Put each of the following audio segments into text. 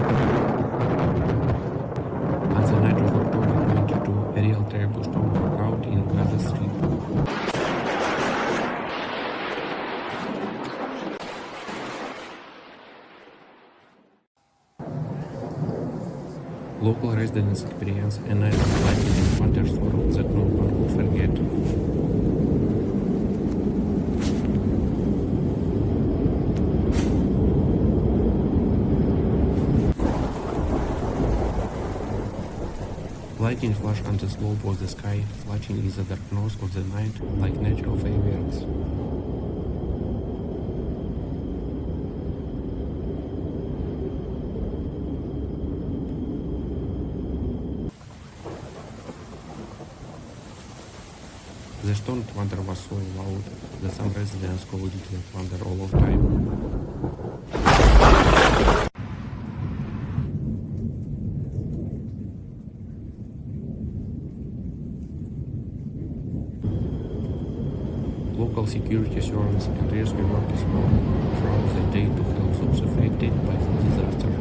On the night of October 22, a real terrible storm broke out in Gaza Strip. Local residents experienced a night of lightning and thunderstorm that no one could forget. Lightning flashed on the slope of the sky, flashing in the darkness of the night like natural fireworks. The storm thunder was so loud that some residents called it the thunder all of time. Local security servants and rescue workers worked throughout the day to help those affected by the disaster.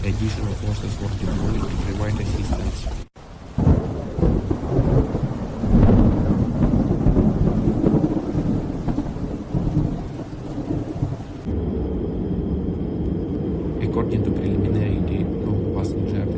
Additional forces were deployed to provide assistance. According to preliminary data, no one was injured